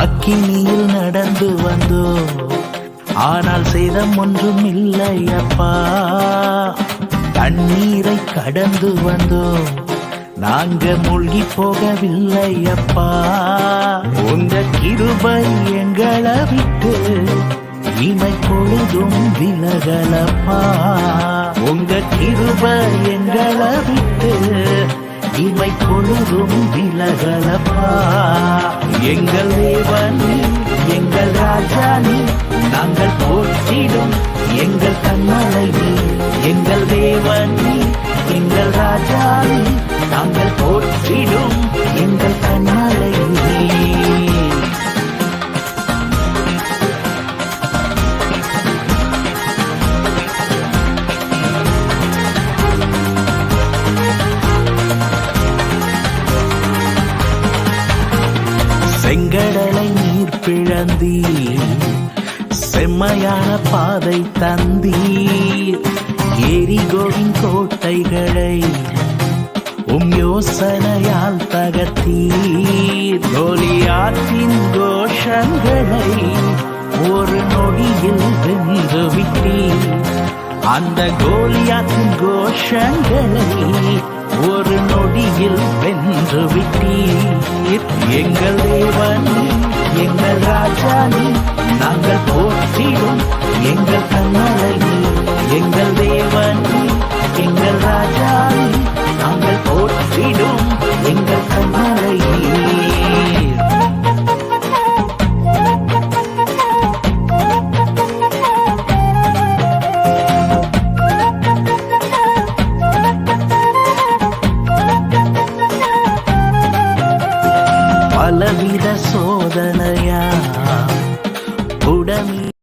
அக்கினியில் நடந்து வந்தோ, ஆனால் சேதம் ஒன்றும் இல்லை அப்பா. தண்ணீரை கடந்து வந்தோ, நாங்க மூழ்கி போகவில்லை அப்பா. உங்க கிருபை எங்களை விட்டு இமை பொழுதும் விலகலப்பா. உங்க கிருபை எங்களை விட்டு இமை பொழுதும் விலகலப்பா. எங்கள் தேவன் எங்கள் ராஜா நீ, நாங்கள் போற்றிடும் எங்கள் கண்மலை நீ. எங்கள் தேவன் எங்கள் ராஜா நீ, நாங்கள் போற்றிடும் எங்கள் கண்மலை நீ. செங்கடலை நீர் பிழந்தீர், செம்மையான பாதை தந்தீர். எரிகோவின் கோட்டைகளை யோசனையால் தகர்த்தீர். கோலியாத்தின் கோஷங்களை ஒரு நொடியில் வென்று விட்டீர். அந்த கோலியாத்தின் கோஷங்களை ஒரு நொடியில் வென்று விட்டீர். எங்கள் தேவன் எங்கள் ராஜா நீ, நாங்கள் போற்றிடும் எங்கள் கண்மலை நீ. எங்கள் தேவன் எங்கள் ராஜா நீ, நாங்கள் போற்றிடும் எங்கள் கண்மலை நீ. பலவித சோதனையா உடனே